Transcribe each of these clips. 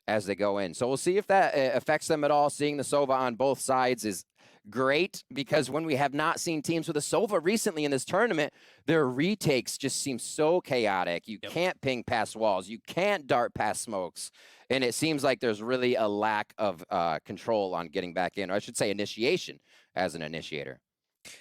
as they go in. So we'll see if that affects them at all. Seeing the Sova on both sides is great, because when we have not seen teams with a Sova recently in this tournament, their retakes just seem so chaotic. You can't ping past walls. You can't dart past smokes. And it seems like there's really a lack of control on getting back in, or I should say initiation as an initiator.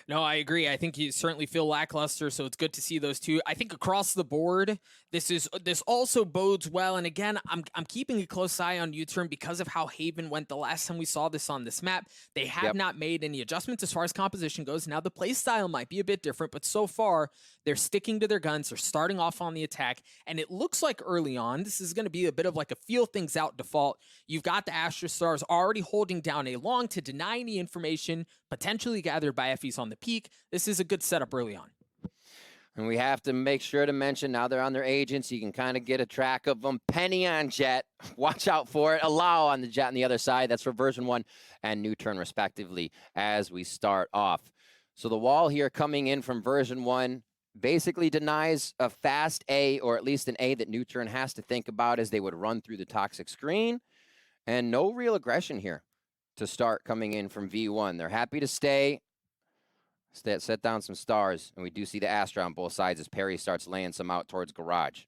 No, I agree. I think you certainly feel lackluster, so it's good to see those two. I think across the board, this also bodes well. And again, I'm keeping a close eye on NUTURN because of how Haven went the last time we saw this on this map. They have not made any adjustments as far as composition goes. Now the play style might be a bit different, but so far they're sticking to their guns. They're starting off on the attack, and it looks like early on this is going to be a bit of like a feel things out default. You've got the Astra Stars already holding down a long to deny any information potentially gathered by effys on the peak. This is a good setup early on. And we have to make sure to mention, now they're on their agents, you can kind of get a track of them. Penny on Jet, watch out for it. Allow on the Jet on the other side. That's for version 1 and NUTURN respectively as we start off. So the wall here coming in from version 1 basically denies a fast A, or at least an A that NUTURN has to think about as they would run through the toxic screen. And no real aggression here to start coming in from V1. They're happy to stay. Set down some stars, and we do see the Astra on both sides as Peri starts laying some out towards garage.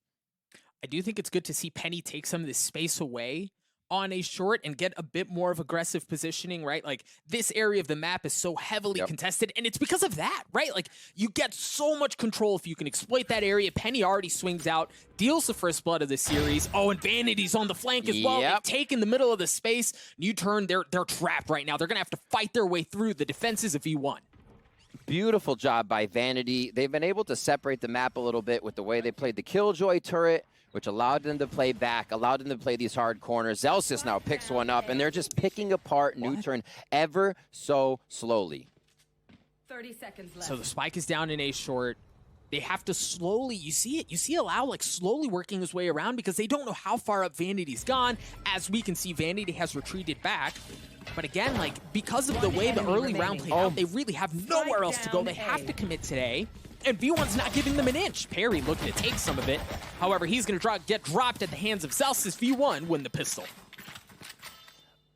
I do think it's good to see Penny take some of this space away on a short and get a bit more of aggressive positioning, right? Like, this area of the map is so heavily contested, and it's because of that, right? Like, you get so much control if you can exploit that area. Penny already swings out, deals the first blood of the series. Oh, and Vanity's on the flank as well. They've taken the middle of the space. NUTURN, they're trapped right now. They're going to have to fight their way through the defenses of V1. Beautiful job by Vanity. They've been able to separate the map a little bit with the way they played the Killjoy turret, which allowed them to play back, allowed them to play these hard corners. zellsis now picks one up, and they're just picking apart NUTURN ever so slowly. 30 seconds left. So the spike is down in A short. They have to slowly, you see it, you see Allow like slowly working his way around because they don't know how far up Vanity's gone. As we can see, Vanity has retreated back. But again, like, because of the way the early round played out, they really have nowhere else to go. They have to commit today. And V1's not giving them an inch. Peri looking to take some of it. However, he's going to get dropped at the hands of zellsis. V1 win the pistol.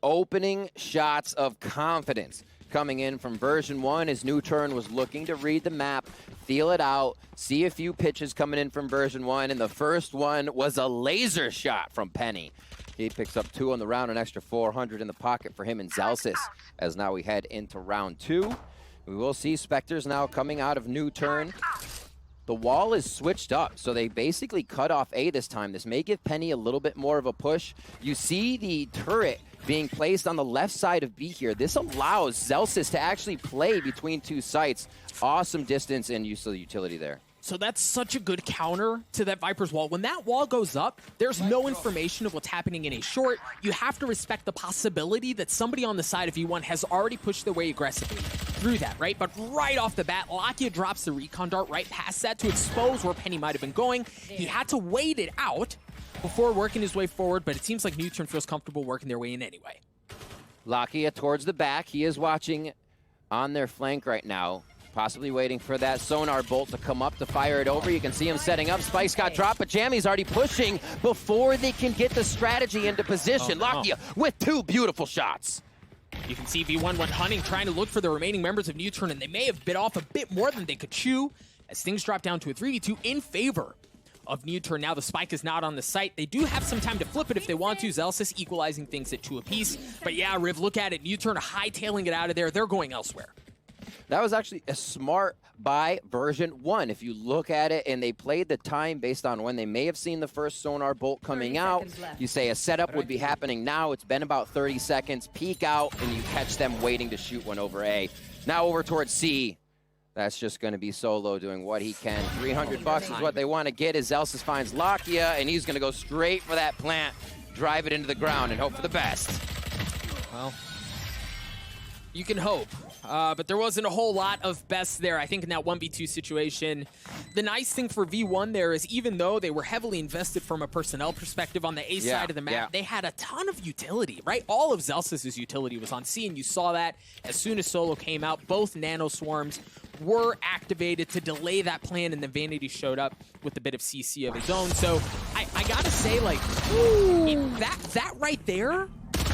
Opening shots of confidence coming in from version 1 as NUTURN was looking to read the map, feel it out, see a few pitches coming in from version 1, and the first one was a laser shot from Penny. He picks up 2 on the round, an extra 400 in the pocket for him and zellsis as now we head into round 2. We will see Spectres now coming out of NUTURN. The wall is switched up, so they basically cut off A this time. This may give Penny a little bit more of a push. You see the turret being placed on the left side of B here. This allows zellsis to actually play between 2 sites. Awesome distance and use of the utility there. So that's such a good counter to that Viper's wall. When that wall goes up, there's no information of what's happening in a short. You have to respect the possibility that somebody on the side of V1 has already pushed their way aggressively through that, right? But right off the bat, Lakia drops the recon dart right past that to expose where Penny might have been going. He had to wait it out before working his way forward, but it seems like NUTURN feels comfortable working their way in anyway. Lakia towards the back. He is watching on their flank right now. Possibly waiting for that sonar bolt to come up to fire it over. You can see him setting up. Spike's got dropped, but jammyz already pushing before they can get the strategy into position. Lakia with 2 beautiful shots. You can see V1 went hunting, trying to look for the remaining members of NUTURN, and they may have bit off a bit more than they could chew as things drop down to a 3v2 in favor of NUTURN. Now the spike is not on the site. They do have some time to flip it if they want to. zellsis equalizing things at 2 apiece. But yeah, Riv, look at it. NUTURN hightailing it out of there. They're going elsewhere. That was actually a smart by version 1. If you look at it, and they played the time based on when they may have seen the first sonar bolt coming out. You say a setup would be happening now. It's been about 30 seconds. Peek out, and you catch them waiting to shoot one over A. Now over towards C. That's just going to be Solo doing what he can. 300 bucks is what they want to get as zellsis finds Lakia, and he's going to go straight for that plant, drive it into the ground, and hope for the best. Well, you can hope. But there wasn't a whole lot of best there. I think in that 1v2 situation, the nice thing for V1 there is even though they were heavily invested from a personnel perspective on the A side of the map, they had a ton of utility, right? All of zellsis' utility was on C, and you saw that as soon as Solo came out. Both nano swarms were activated to delay that plan, and then Vanity showed up with a bit of CC of his own. So I gotta say, like, that right there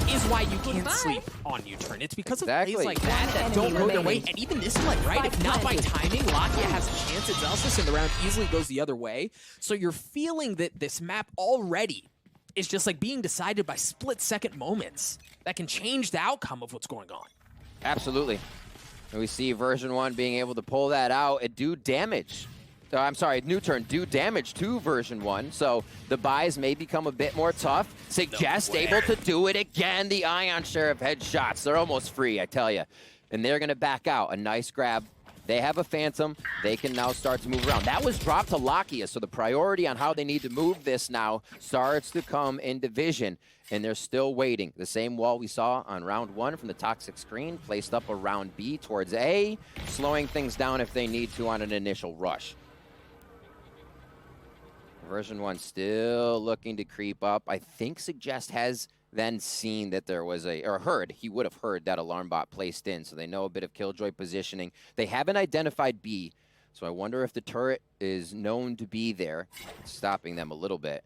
is why you can't sleep on U-turn. It's because of plays like that don't go their way. And even this play, right? If not by timing, Lakia has a chance at zellsis, and the round easily goes the other way. So you're feeling that this map already is just like being decided by split-second moments that can change the outcome of what's going on. Absolutely. And we see version 1 being able to pull that out and do damage. I'm sorry, NUTURN do damage to version 1, so the buys may become a bit more tough. Suggest able to do it again. The Ion Sheriff headshots, they're almost free, I tell you. And they're going to back out. A nice grab. They have a Phantom. They can now start to move around. That was dropped to Lakia, so the priority on how they need to move this now starts to come in division. And they're still waiting. The same wall we saw on round 1 from the toxic screen, placed up around B towards A, slowing things down if they need to on an initial rush. Version 1 still looking to creep up. I think Suggest has then seen that there was or heard, he would have heard that alarm bot placed in, so they know a bit of Killjoy positioning. They haven't identified B, so I wonder if the turret is known to be there, stopping them a little bit.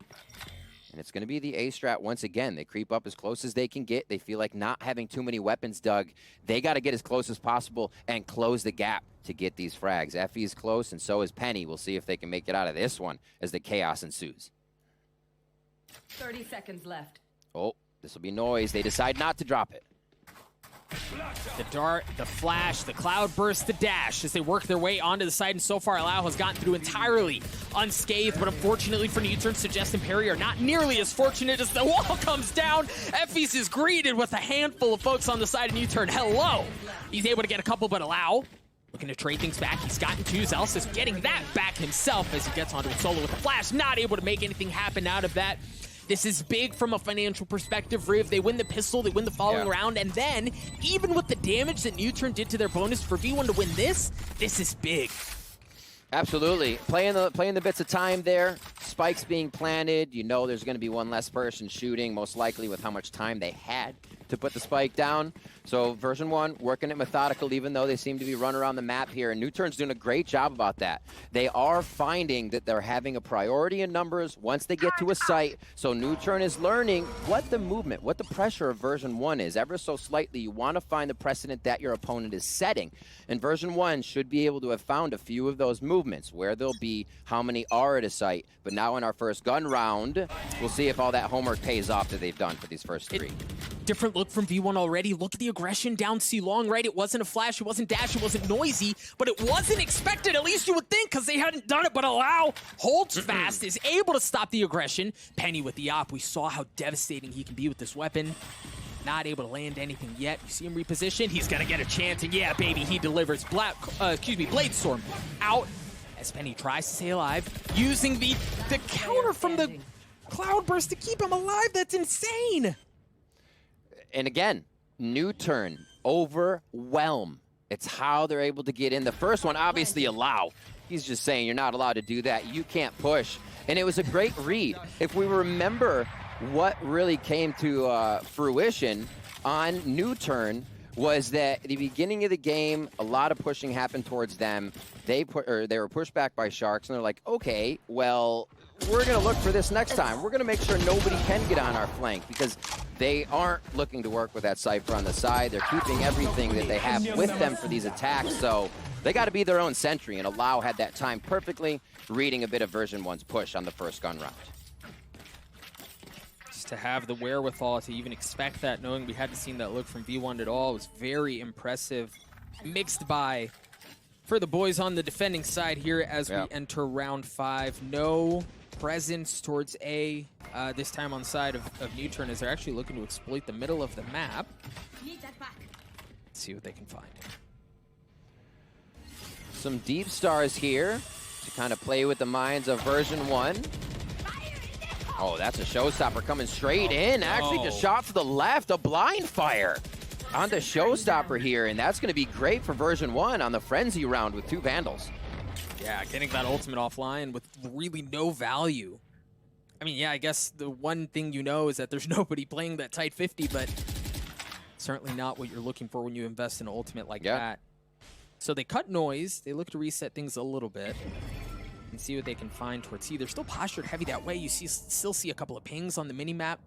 And it's going to be the A strat once again. They creep up as close as they can get. They feel like not having too many weapons dug. They got to get as close as possible and close the gap to get these frags. Effys close, and so is Penny. We'll see if they can make it out of this one as the chaos ensues. 30 seconds left. Oh, this will be noise. They decide not to drop it. The dart, the flash, the cloud burst, the dash as they work their way onto the side, and so far Allow has gotten through entirely unscathed, but unfortunately for NUTURN, Suggest and Peri are not nearly as fortunate as the wall comes down. Effys is greeted with a handful of folks on the side of NUTURN. Hello! He's able to get a couple, but Allow looking to trade things back. He's gotten two. Zellsis getting that back himself as he gets onto it solo with the flash, not able to make anything happen out of that. This is big from a financial perspective. Riv, they win the pistol, they win the following round, and then, even with the damage that NUTURN did to their bonus, for V1 to win this is big. Absolutely. Playing the bits of time there, spikes being planted, you know there's going to be one less person shooting, most likely with how much time they had to put the spike down. So version 1 working it methodical, even though they seem to be running around the map here, and NUTURN's doing a great job about that. They are finding that they're having a priority in numbers once they get to a site, so NUTURN is learning what the movement, what the pressure of version 1 is. Ever so slightly, you want to find the precedent that your opponent is setting, and version 1 should be able to have found a few of those movements, where they'll be, how many are at a site. But now in our first gun round, we'll see if all that homework pays off that they've done for these first 3. Different look from V1 already. Look at the aggression down C long, right? It wasn't a flash, it wasn't dash, it wasn't noisy, but it wasn't expected, at least you would think, because they hadn't done it. But Allow holds fast, is able to stop the aggression. Penny with the op. We saw how devastating he can be with this weapon. Not able to land anything yet. You see him reposition. He's gonna get a chance, and yeah, baby, he delivers. Bladestorm out as Penny tries to stay alive, using the counter from the Cloudburst to keep him alive. That's insane. And again, NUTURN, overwhelm. It's how they're able to get in. The first one, obviously Allow. He's just saying you're not allowed to do that. You can't push. And it was a great read. If we remember what really came to fruition on NUTURN was that at the beginning of the game, a lot of pushing happened towards them. They were pushed back by Sharks, and they're like, okay, well, we're going to look for this next time. We're going to make sure nobody can get on our flank, because they aren't looking to work with that Cypher on the side. They're keeping everything that they have with them for these attacks, so they got to be their own sentry, and Allow had that time perfectly, reading a bit of version 1's push on the first gun round. Just to have the wherewithal to even expect that, knowing we hadn't seen that look from V1 at all, was very impressive. Mixed by for the boys on the defending side here as we enter round 5. No presence towards A this time on the side of NUTURN, as they're actually looking to exploit the middle of the map. Let's see what they can find. Some deep stars here to kind of play with the minds of version 1. Oh, that's a showstopper coming straight in. Actually, just shot to the left, a blind fire on the showstopper here, and that's going to be great for version 1 on the frenzy round with 2 Vandals. Yeah, getting that ultimate offline with really no value. I mean, yeah, I guess the one thing you know is that there's nobody playing that tight 50, but certainly not what you're looking for when you invest in an ultimate like that. So they cut noise. They look to reset things a little bit and see what they can find towards C. They're still postured heavy that way. You still see a couple of pings on the mini-map.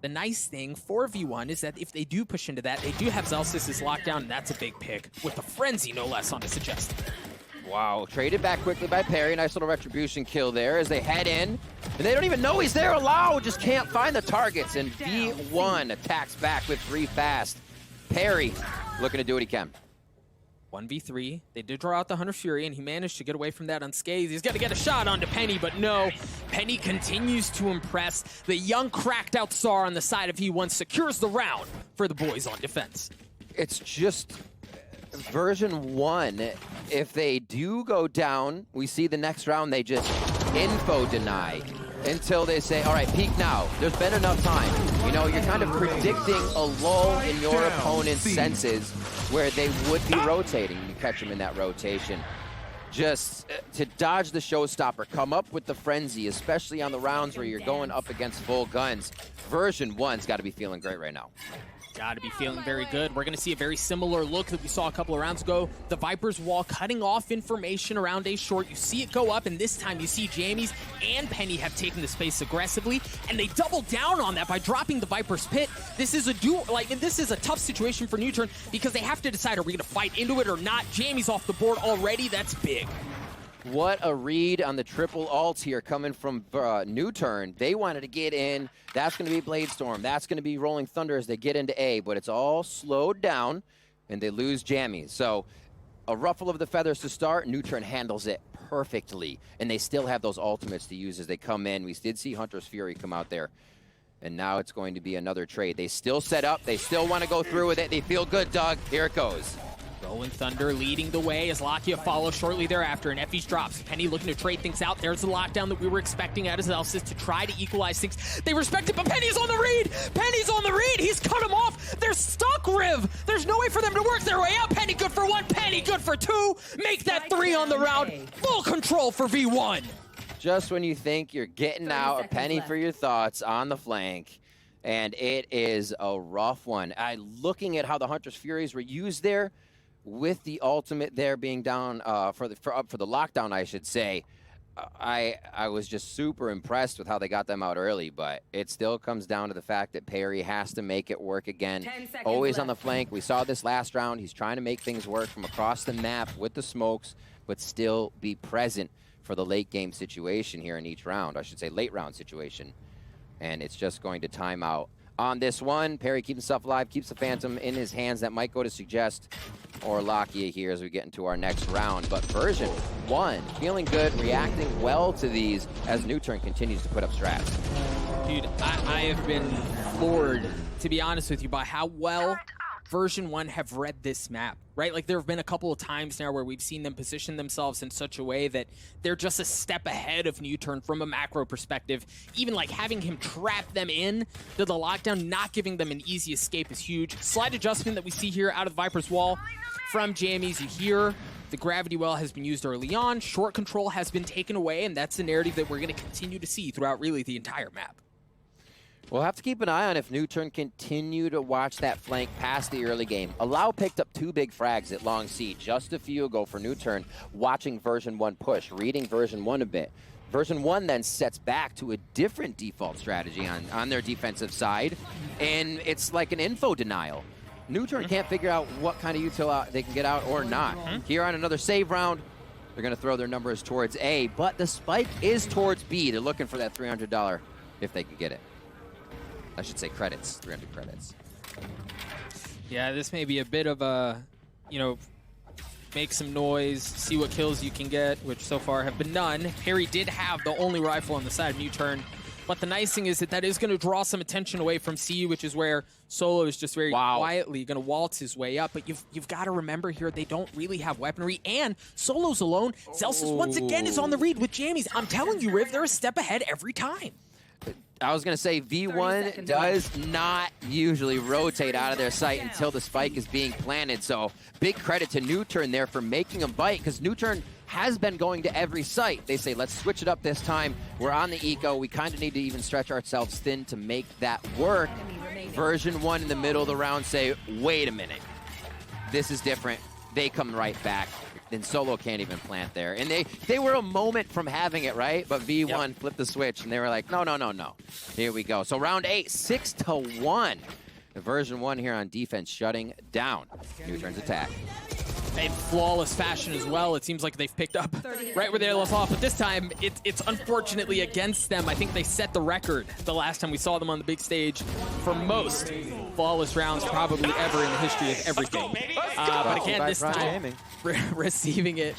The nice thing for V1 is that if they do push into that, they do have zellsis locked down, and that's a big pick with the frenzy, no less, on a suggestion. Wow, traded back quickly by Peri. Nice little retribution kill there as they head in. And they don't even know he's there. Allow just can't find the targets. And V1 attacks back with 3 fast. Peri looking to do what he can. 1v3. They did draw out the Hunter Fury, and he managed to get away from that unscathed. He's got to get a shot onto Penny, but no. Penny continues to impress. The young cracked out star on the side of V1 secures the round for the boys on defense. It's just version 1. If they do go down, we see the next round they just info deny until they say, all right, peek now. There's been enough time. You know, you're kind of predicting a lull in your opponent's senses where they would be rotating. You catch them in that rotation. Just to dodge the showstopper, come up with the frenzy, especially on the rounds where you're going up against full guns. Version 1's got to be feeling great right now. Got to be feeling very good. We're going to see a very similar look that we saw a couple of rounds ago. The Viper's wall cutting off information around A short. You see it go up, and this time you see jammyz and Penny have taken the space aggressively, and they double down on that by dropping the Viper's pit. This is a this is a tough situation for NUTURN because they have to decide, are we going to fight into it or not? jammyz off the board already. That's big. What a read on the triple ult here coming from NUTURN. They wanted to get in. That's going to be Bladestorm. That's going to be Rolling Thunder as they get into A, but it's all slowed down, and they lose jammyz. So a ruffle of the feathers to start. NUTURN handles it perfectly, and they still have those ultimates to use as they come in. We did see Hunter's Fury come out there, and now it's going to be another trade. They still set up. They still want to go through with it. They feel good, Doug. Here it goes. Rolling Thunder leading the way as Lakia follows shortly thereafter, and effys drops. Penny looking to trade things out. There's the lockdown that we were expecting out of zellsis to try to equalize things. They respect it, but Penny's on the read! Penny's on the read! He's cut him off! They're stuck, Riv! There's no way for them to work their way out! Penny good for 1, Penny good for 2! Make that 3 on the round! Full control for V1! Just when you think you're getting out, a Penny for your thoughts on the flank, and it is a rough one. Looking at how the Hunter's Furies were used there, with the ultimate there being down for the lockdown, I should say, I was just super impressed with how they got them out early, but it still comes down to the fact that Peri has to make it work again. Always on the flank. We saw this last round. He's trying to make things work from across the map with the smokes, but still be present for the late game situation here in each round. I should say late round situation. And it's just going to time out on this one. Peri keeps himself alive, keeps the Phantom in his hands. That might go to suggest or Lakia here as we get into our next round. But version 1 feeling good, reacting well to these as NUTURN continues to put up strats. Dude, I have been floored, to be honest with you, by how well version 1 have read this map, right? Like, there have been a couple of times now where we've seen them position themselves in such a way that they're just a step ahead of NUTURN from a macro perspective. Even like having him trap them in to the lockdown, not giving them an easy escape is huge. Slight adjustment that we see here out of the Viper's wall from jammyz. You hear the gravity well has been used early on. Short control has been taken away, and that's the narrative that we're going to continue to see throughout really the entire map. We'll have to keep an eye on if NUTURN continue to watch that flank past the early game. Allow picked up 2 big frags at long C just a few ago for NUTURN, watching version 1 push, reading version 1 a bit. Version 1 then sets back to a different default strategy on their defensive side, and it's like an info denial. NUTURN can't figure out what kind of util they can get out or not. Here on another save round, they're going to throw their numbers towards A, but the spike is towards B. They're looking for that $300 if they can get it. I should say credits, 300 credits. Yeah, this may be a bit of a, you know, make some noise, see what kills you can get, which so far have been none. Peri did have the only rifle on the side of NUTURN, but the nice thing is that is going to draw some attention away from C, which is where Solo is just very quietly going to waltz his way up. But you've got to remember here, they don't really have weaponry, and Solo's alone. zellsis once again is on the read with jammyz. I'm telling you, Riv, they're a step ahead every time. I was going to say V1 does not usually rotate out of their sight until the spike is being planted. So big credit to NUTURN there for making them bite, because NUTURN has been going to every site. They say, let's switch it up this time. We're on the eco. We kind of need to even stretch ourselves thin to make that work. Version 1 in the middle of the round say, wait a minute. This is different. they come right back. Then Solo can't even plant there. And they were a moment from having it, right? But V1 flipped the switch, and they were like, no, no, no, no. Here we go. So round 8, 6-1. The version 1 here on defense shutting down NUTURN's attack. In flawless fashion as well. It seems like they've picked up right where they left off, but this time it's unfortunately against them. I think they set the record the last time we saw them on the big stage for most flawless rounds probably ever in the history of everything. But again, this time receiving it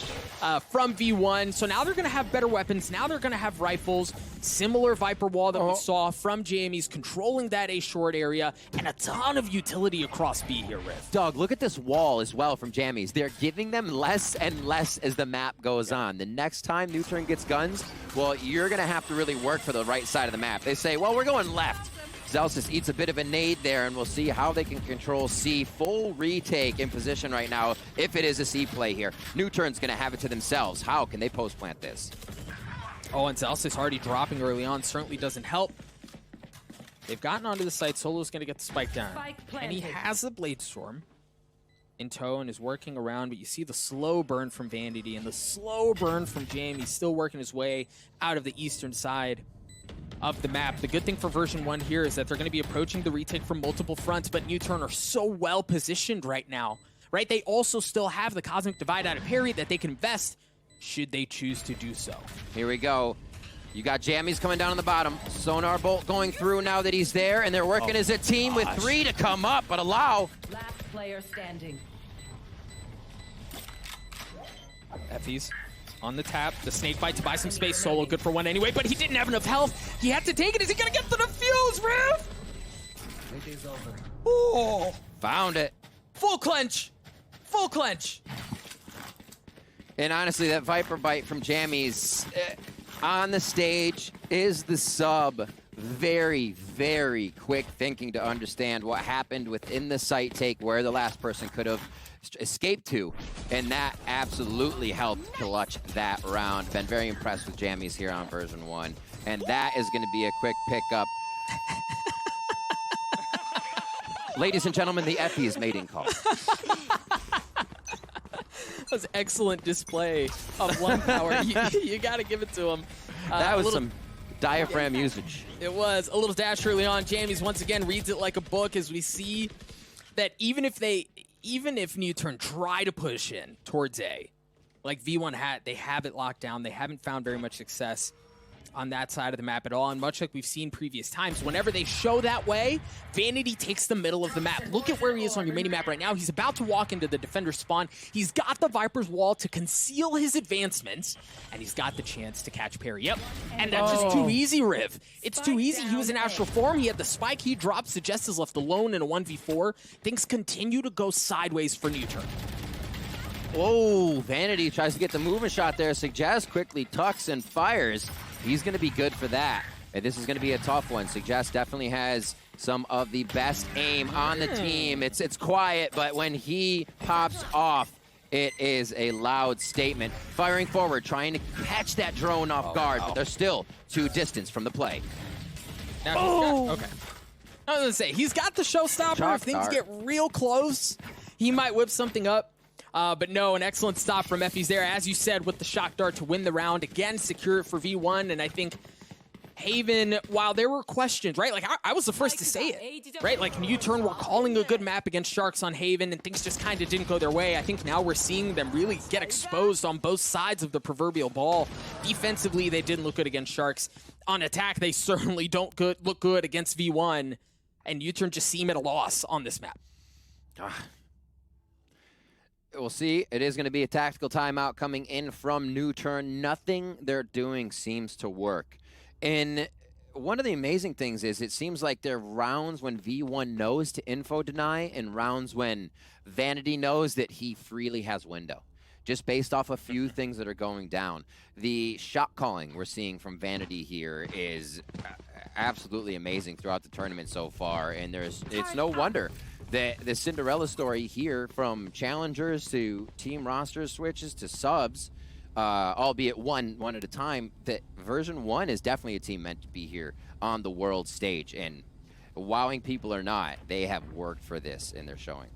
from V1. So now they're going to have better weapons. Now they're going to have rifles. Similar Viper wall that we saw from jammyz, controlling that A short area, and a ton of utility across B here, Riff. Doug, look at this wall as well from jammyz. They're giving them less and less as the map goes on. The next time NUTURN gets guns, well, you're going to have to really work for the right side of the map. They say, well, we're going left. zellsis eats a bit of a nade there, and we'll see how they can control C. Full retake in position right now if it is a C play here. NUTURN's going to have it to themselves. How can they post-plant this? Oh, and zellsis already dropping early on certainly doesn't help. They've gotten onto the site. Solo's going to get the spike down. And he has a Blade Storm in tow and is working around, but you see the slow burn from Vanity and the slow burn from jammyz still working his way out of the eastern side of the map. The good thing for version 1 here is that they're going to be approaching the retake from multiple fronts, but NUTURN are so well positioned right now, right? They also still have the Cosmic Divide out of peri that they can invest should they choose to do so. Here we go. You got jammyz coming down on the bottom. Sonar Bolt going through now that he's there, and they're working as a team with 3 to come up, but allow. Last player standing. effys on the tap. The snake bite to buy some space. Solo good for 1 anyway, but he didn't have enough health. He had to take it. Is he going to get the defuse, Riv? Oh, Found it. full clench. Full clench. And honestly, that Viper bite from jammyz on the stage is the sub. Very, very quick thinking to understand what happened within the site take where the last person could have escaped to. And that absolutely helped clutch that round. Been very impressed with jammyz here on version 1. And that is going to be a quick pickup. Ladies and gentlemen, the effys mating call. That was excellent display of one power. You got to give it to him. That was some diaphragm usage. It was a little dash early on. jammyz once again reads it like a book as we see that even if NUTURN try to push in towards A, like V1 had, they have it locked down. They haven't found very much success on that side of the map at all. And much like we've seen previous times, whenever they show that way, Vanity takes the middle of the map. Look at where he is on your mini-map right now. He's about to walk into the defender's spawn. He's got the Viper's wall to conceal his advancements, and he's got the chance to catch peri. Yep, and that's just too easy, Riv. It's too easy. He was in astral form. He had the spike. He dropped. Suggest is left alone in a 1v4. Things continue to go sideways for NUTURN. Oh, Vanity tries to get the movement shot there. Suggest quickly tucks and fires. He's going to be good for that. And this is going to be a tough one. Suggest definitely has some of the best aim on the team. It's quiet, but when he pops off, it is a loud statement. Firing forward, trying to catch that drone off guard, but they're still too distance from the play. Now okay. I was going to say, he's got the showstopper. If things get real close, he might whip something up. But no, an excellent stop from effys there, as you said, with the shock dart to win the round. Again, secure it for V1, and I think Haven, while there were questions, right? Like, I was the first to say it, right? Like, NUTURN were calling a good map against Sharks on Haven, and things just kind of didn't go their way. I think now we're seeing them really get exposed on both sides of the proverbial ball. Defensively, they didn't look good against Sharks. On attack, they certainly don't look good against V1, and NUTURN just seem at a loss on this map. We'll see. It is going to be a tactical timeout coming in from NUTURN. Nothing they're doing seems to work. And one of the amazing things is it seems like there are rounds when V1 knows to info deny and rounds when Vanity knows that he freely has window. Just based off a few things that are going down. The shot calling we're seeing from Vanity here is absolutely amazing throughout the tournament so far. And it's no wonder the Cinderella story here, from challengers to team roster switches to subs, albeit one at a time, that version 1 is definitely a team meant to be here on the world stage. And wowing people or not, they have worked for this, and they're showing.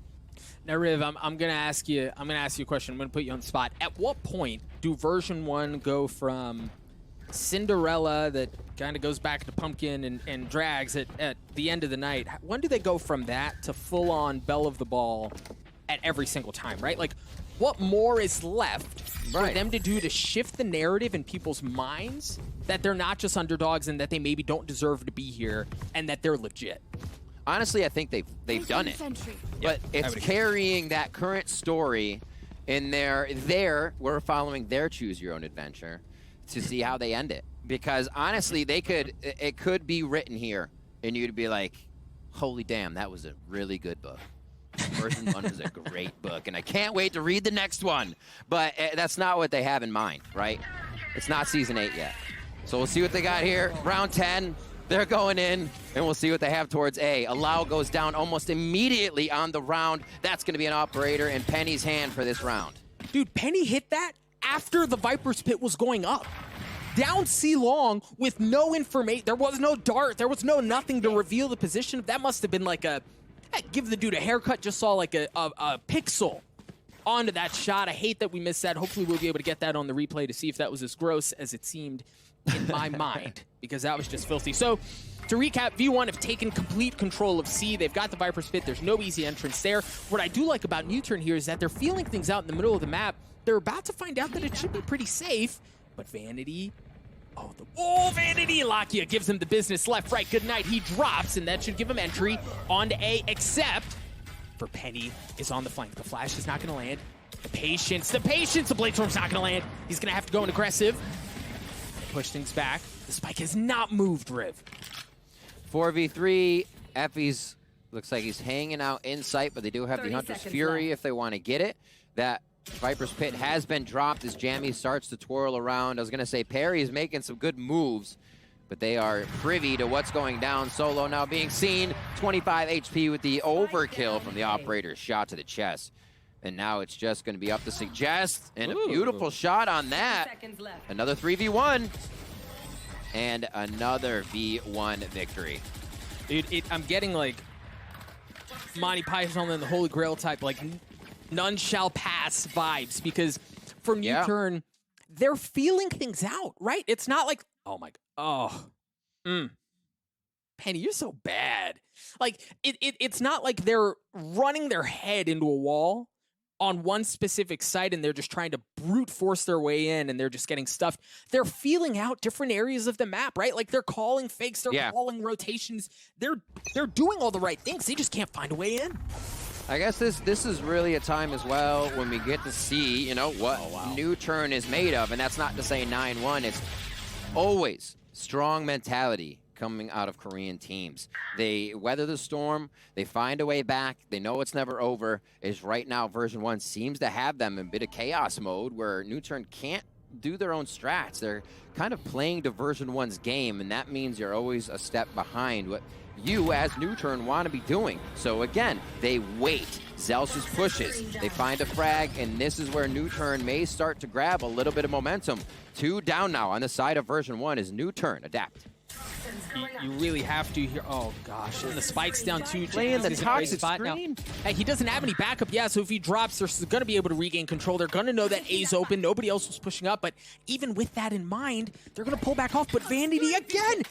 Now, Riv, I'm gonna ask you a question. I'm gonna put you on the spot. At what point do version 1 go from Cinderella that kind of goes back to pumpkin and drags at the end of the night? When do they go from that to full-on belle of the ball at every single time, right? Like, what more is left for them to do to shift the narrative in people's minds that they're not just underdogs and that they maybe don't deserve to be here and that they're legit? Honestly, I think they've done it. But it's carrying that current story in we're following their choose your own adventure to see how they end it. Because honestly, it could be written here and you'd be like, holy damn, that was a really good book. Version 1 was a great book, and I can't wait to read the next one. But that's not what they have in mind, right? It's not Season 8 yet. So we'll see what they got here. Round 10, they're going in, and we'll see what they have towards A. Allow goes down almost immediately on the round. That's going to be an operator in Penny's hand for this round. Dude, Penny hit that after the Viper's Pit was going up. Down C long with no information. There was no dart. There was no nothing to reveal the position. That must have been like a... give the dude a haircut, just saw like a pixel onto that shot. I hate that we missed that. Hopefully we'll be able to get that on the replay to see if that was as gross as it seemed in my mind, because that was just filthy. So to recap, V1 have taken complete control of C. They've got the Viper's Pit. There's no easy entrance there. What I do like about NUTURN here is that they're feeling things out in the middle of the map. They're about to find out that it should be pretty safe, but Vanity... Vanity! Lakia gives him the business left, right, good night. He drops, and that should give him entry onto A, except for Penny is on the flank. The flash is not going to land. The patience, the blade storm's not going to land. He's going to have to go in aggressive. Push things back. The spike has not moved, Riv. 4v3, effys looks like he's hanging out in sight, but they do have the Hunter's Fury left. if they want to get it. That Viper's Pit has been dropped as jammyz starts to twirl around. I was going to say Peri is making some good moves, but they are privy to what's going down. Solo now being seen. 25 HP with the overkill from the operator's shot to the chest. And now it's just going to be up to Suggest. And a beautiful shot on that. Another 3v1. And another V1 victory. Dude, I'm getting like Monty Python and the Holy Grail type, like none shall pass vibes, because for NUTURN, they're feeling things out, right? It's not like, oh my god, Penny, you're so bad. Like, it's not like they're running their head into a wall on one specific site and they're just trying to brute force their way in and they're just getting stuffed. They're feeling out different areas of the map, right? Like, they're calling fakes, they're calling rotations. They're doing all the right things. They just can't find a way in. I guess this is really a time as well when we get to see, you know, what NUTURN is made of. And that's not to say 9-1. It's always strong mentality coming out of Korean teams. They weather the storm. They find a way back. They know it's never over. Is right now version 1 seems to have them in a bit of chaos mode where NUTURN can't do their own strats. They're kind of playing to version 1's game, and that means you're always a step behind what you as NUTURN want to be doing. So again, they wait. Zellsis pushes. They find a frag, and this is where NUTURN may start to grab a little bit of momentum. 2 down now on the side of version 1 is NUTURN. Adapt. You really have to here. Oh gosh, and the spike's down 2. Playing the toxic screen. Hey, he doesn't have any backup. Yeah, so if he drops, they're going to be able to regain control. They're going to know that A's open. Nobody else was pushing up, but even with that in mind, they're going to pull back off. But Vanity again.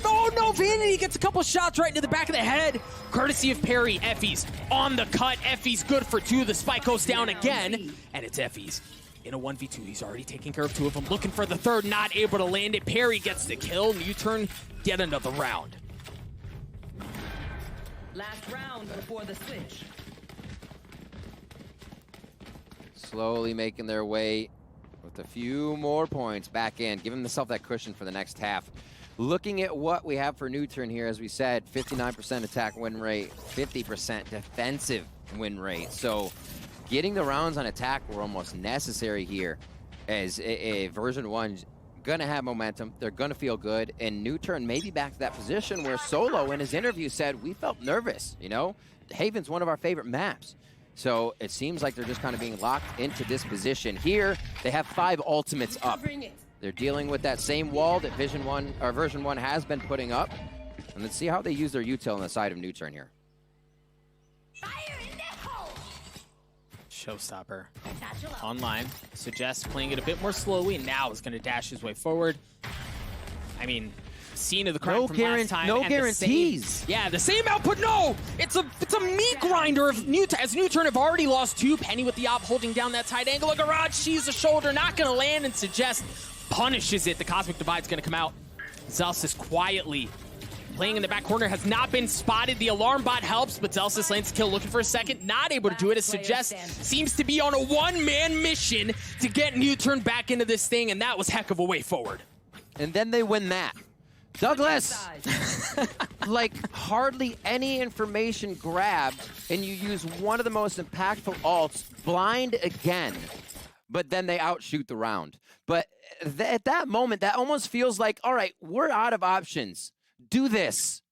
No, Vanity gets a couple shots right into the back of the head. Courtesy of Peri. Effys on the cut. Effys good for 2. The spike goes down again, and it's Effys in a 1v2. He's already taking care of 2 of them. Looking for the third, not able to land it. Peri gets the kill. NUTURN get another round. Last round before the switch. Slowly making their way with a few more points back in, giving themselves that cushion for the next half. Looking at what we have for NUTURN here, as we said, 59% attack win rate, 50% defensive win rate. So getting the rounds on attack were almost necessary here, as a version 1's gonna have momentum. They're gonna feel good, and NUTURN may be back to that position where Solo in his interview said, we felt nervous, you know? Haven's one of our favorite maps. So it seems like they're just kind of being locked into this position. Here, they have 5 ultimates up. They're dealing with that same wall that version 1 has been putting up. And let's see how they use their util on the side of NUTURN here. Showstopper online. Suggests playing it a bit more slowly, and now is going to dash his way forward. I mean, scene of the crime from last time. No and guarantees. The same output. No, it's a meat grinder of as NUTURN have already lost 2. Penny with the op holding down that tight angle. A garage sees the shoulder, not going to land, and Suggest punishes it. The Cosmic Divide's going to come out. zellsis quietly playing in the back corner, has not been spotted. The alarm bot helps, but zellsis lands the kill, looking for a second. Not able to do it, as Suggest seems to be on a one-man mission to get NUTURN back into this thing, and that was heck of a way forward. And then they win that. Douglas, like hardly any information grabbed, and you use one of the most impactful ults, blind again, but then they outshoot the round. But at that moment, that almost feels like, all right, we're out of options. Do this.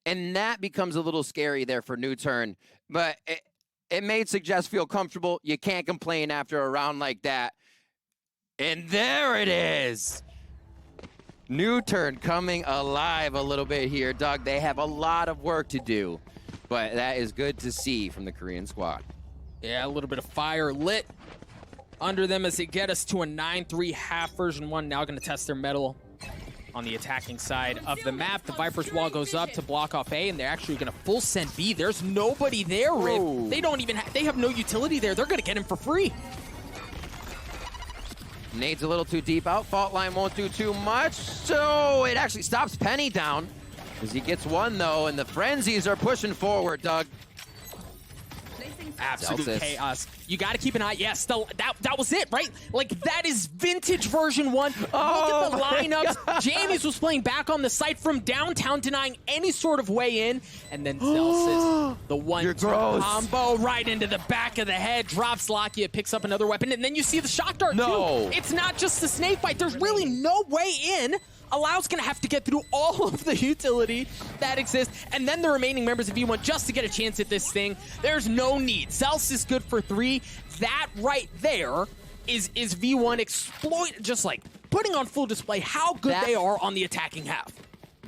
And that becomes a little scary there for NUTURN, but it made Suggest feel comfortable. You can't complain after a round like that. And there it is. NUTURN coming alive a little bit here, Doug. They have a lot of work to do, but that is good to see from the Korean squad. Yeah, a little bit of fire lit under them as they get us to a 9-3 half version 1. Now going to test their mettle on the attacking side of the map. The Viper's wall goes up to block off A, and they're actually going to full send B. There's nobody there, Riv. Oh. They don't even they have no utility there. They're going to get him for free. Nade's a little too deep out. Fault line won't do too much, so it actually stops Penny down as he gets one, though, and the Frenzies are pushing forward, Doug. Absolute zellsis. chaos. You got to keep an eye. Yes, that was it, right? Like, that is vintage version 1. Oh, look at the lineups. jammyz was playing back on the site from downtown, denying any sort of way in. And then zellsis, the 1-2 combo right into the back of the head, drops Lakia, picks up another weapon, and then you see the shock dart, too. It's not just the snake bite. There's really no way in. Allows gonna have to get through all of the utility that exists, and then the remaining members of V1 just to get a chance at this thing. There's no need. zellsis good for 3. That right there is V1 just like putting on full display how good they are on the attacking half.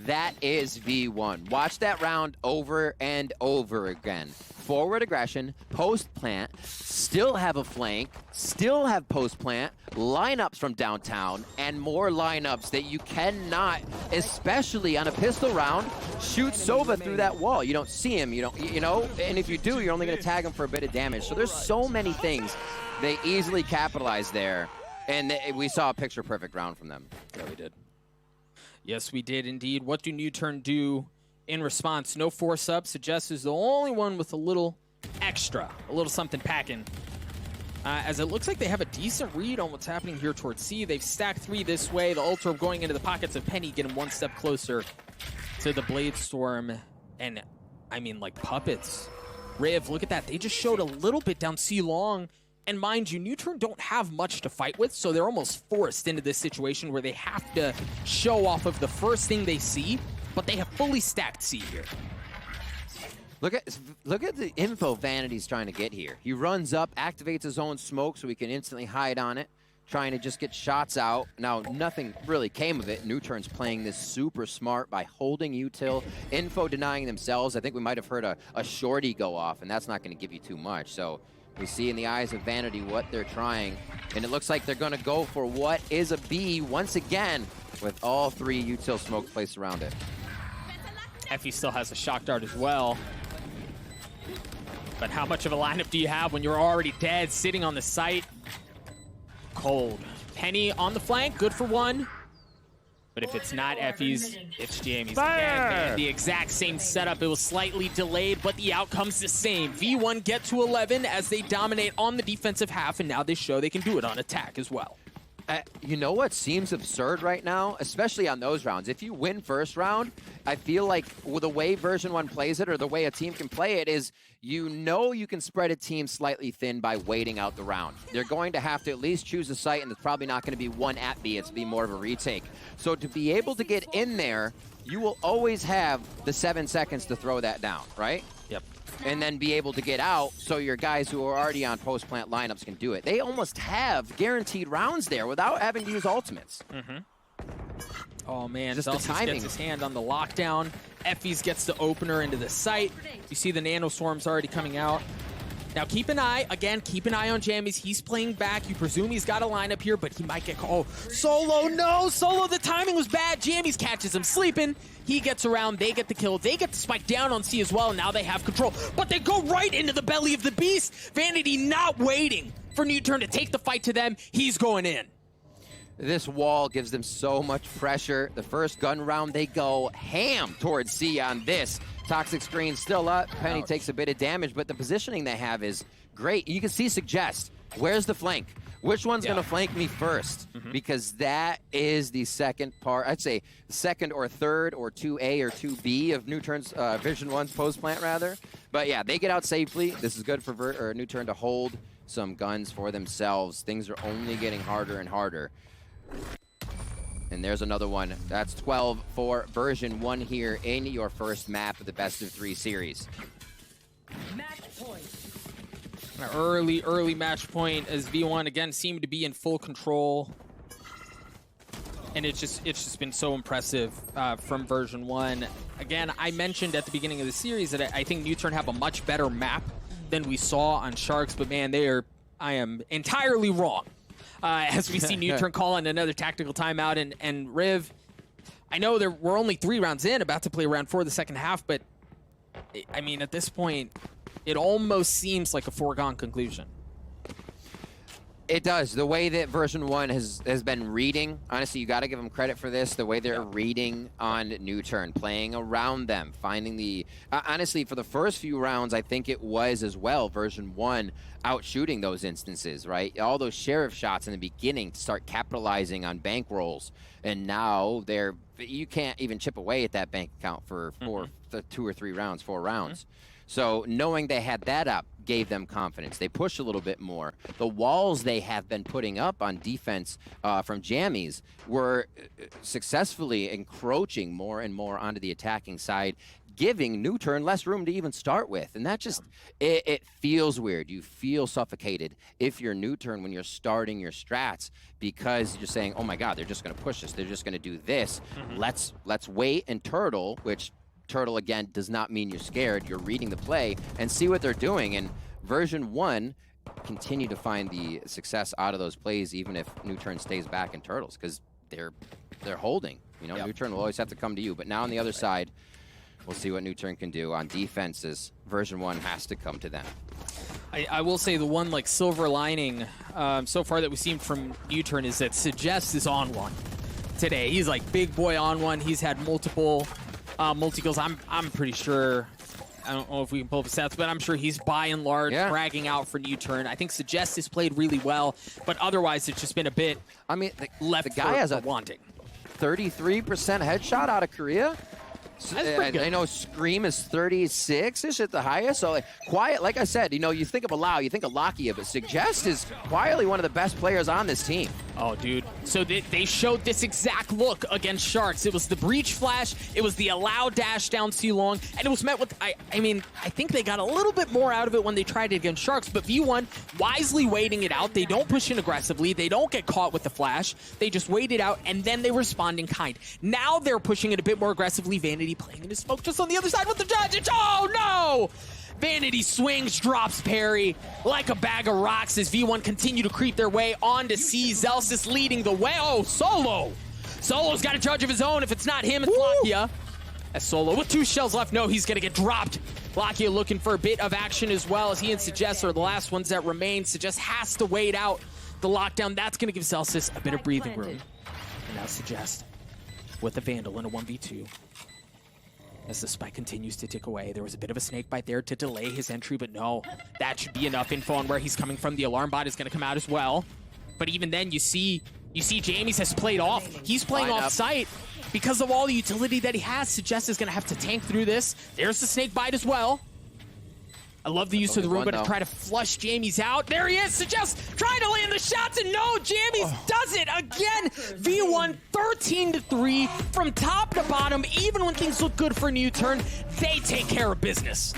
That is V1. Watch that round over and over again. Forward aggression, post plant, still have a flank, still have post plant, lineups from downtown, and more lineups that you cannot, especially on a pistol round, shoot Sova through that wall. You don't see him, you know, and if you do, you're only gonna tag him for a bit of damage. So there's so many things they easily capitalize there, and we saw a picture perfect round from them. Yeah, we did. Yes, we did indeed. What do NUTURN do in response? No force up. Suggest is the only one with a little extra, a little something packing. As it looks like they have a decent read on what's happening here towards C. They've stacked 3 this way. The Ultra going into the pockets of Penny, getting 1 step closer to the Blade Storm. And, I mean, like puppets. Riv, look at that. They just showed a little bit down C long. And mind you, NUTURN don't have much to fight with, so they're almost forced into this situation where they have to show off of the first thing they see, but they have fully stacked C here. Look at the info Vanity's trying to get here. He runs up, activates his own smoke so he can instantly hide on it, trying to just get shots out. Now, nothing really came of it. NUTURN's playing this super smart by holding util, info denying themselves. I think we might have heard a shorty go off, and that's not going to give you too much. So we see in the eyes of Vanity what they're trying, and it looks like they're going to go for what is a B once again with all 3 util smokes placed around it. effys still has a shock dart as well. But how much of a lineup do you have when you're already dead, sitting on the site? Cold. Penny on the flank, good for 1. But if it's not effys, it's jammyz again, man. The exact same setup. It was slightly delayed, but the outcome's the same. V1 get to 11 as they dominate on the defensive half, and now they show they can do it on attack as well. You know what seems absurd right now, especially on those rounds? If you win first round, I feel like the way version 1 plays it, or the way a team can play it, is you know you can spread a team slightly thin by waiting out the round. They're going to have to at least choose a site, and it's probably not going to be 1 at B. It's be more of a retake. So to be able to get in there, you will always have the 7 seconds to throw that down, right? Yep. And then be able to get out so your guys who are already on post-plant lineups can do it. They almost have guaranteed rounds there without having to use ultimates. Mm-hmm. Oh, man. Just the zellsis timing. gets his hand on the lockdown. effys gets the opener into the site. You see the nanoswarms already coming out. Now keep an eye on jammyz. He's playing back. You presume he's got a lineup here, but he might get called. Oh, Solo, no! Solo, the timing was bad. jammyz catches him sleeping. He gets around, they get the kill. They get the spike down on C as well, and now they have control. But they go right into the belly of the beast. Vanity not waiting for NUTURN to take the fight to them. He's going in. This wall gives them so much pressure. The first gun round, they go ham towards C on this. Toxic screen still up. Penny takes a bit of damage, but the positioning they have is great. You can see suggest. Where's the flank? Which one's going to flank me first? Because that is the second part. I'd say second or third or 2A or 2B of NUTURN's Version 1's post plant, rather. But yeah, they get out safely. This is good for NUTURN to hold some guns for themselves. Things are only getting harder and harder. And there's another one. That's 12 for Version 1 here in your first map of the best of 3 series. Match point. An early match point as V1 again seemed to be in full control. And it's just been so impressive from Version 1. Again, I mentioned at the beginning of the series that I think NUTURN have a much better map than we saw on Sharks, but man, I am entirely wrong. As we see NUTURN call on another tactical timeout, and Riv, I know we're only 3 rounds in, about to play round 4 the second half, but I mean, at this point, it almost seems like a foregone conclusion. It does. The way that Version 1 has been reading, honestly, you got to give them credit for this. The way they're reading on NUTURN, playing around them, finding the... honestly, for the first few rounds, I think it was as well Version 1 out shooting those instances, right? All those sheriff shots in the beginning to start capitalizing on bankrolls. And now you can't even chip away at that bank account for 2 or 3 rounds, 4 rounds. So knowing they had that up gave them confidence. They pushed a little bit more. The walls they have been putting up on defense from jammyz were successfully encroaching more and more onto the attacking side, giving NUTURN less room to even start with. And that just, it feels weird. You feel suffocated if you're NUTURN when you're starting your strats, because you're saying, oh my God, they're just gonna push us. They're just gonna do this. Let's wait and turtle, which turtle, again, does not mean you're scared. You're reading the play and see what they're doing. And Version 1 continue to find the success out of those plays, even if NUTURN stays back in turtles, because they're holding. You know, NUTURN will always have to come to you. But now on the other side, we'll see what NUTURN can do on defenses. Version 1 has to come to them. I will say the one like silver lining so far that we've seen from NUTURN is that suggest is on one today. He's like big boy on one. He's had multiple multi-kills. I'm pretty sure, I don't know if we can pull up the stats, but I'm sure he's by and large bragging out for NUTURN. I think suggest has played really well, but otherwise it's just been a bit the guy has a wanting. 33% headshot out of Korea. I know Scream is 36-ish at the highest, so like, quiet, like I said, you know, you think of Allow, you think of Lakia, but Suggest is quietly one of the best players on this team. Oh, dude. So they showed this exact look against Sharks. It was the breach flash, it was the Allow dash down C long, and it was met with, I mean, I think they got a little bit more out of it when they tried it against Sharks, but V1 wisely waiting it out. They don't push in aggressively, they don't get caught with the flash, they just wait it out, and then they respond in kind. Now they're pushing it a bit more aggressively. Vanity playing in his smoke just on the other side with the judge. Oh no! Vanity swings, drops peri like a bag of rocks as V1 continue to creep their way onto C. zellsis leading the way. Oh, Solo! Solo's got a judge of his own. If it's not him, it's Lakia. As Solo with 2 shells left. No, he's gonna get dropped. Lakia looking for a bit of action as well, as he and Suggest are the last ones that remain. Suggest has to wait out the lockdown. That's gonna give zellsis a bit of breathing room. And now Suggest with the Vandal in a 1v2. As the spike continues to tick away, there was a bit of a snake bite there to delay his entry, but no, that should be enough info on where he's coming from. The alarm bot is going to come out as well. But even then, you see jammyz has played off. He's playing off site because of all the utility that he has. Suggest is going to have to tank through this. There's the snake bite as well. I love the use of the room, but to try to flush jammyz out. There he is, Suggest trying to land the shots, and no, jammyz does it again. V1 13-3 from top to bottom. Even when things look good for NUTURN, they take care of business.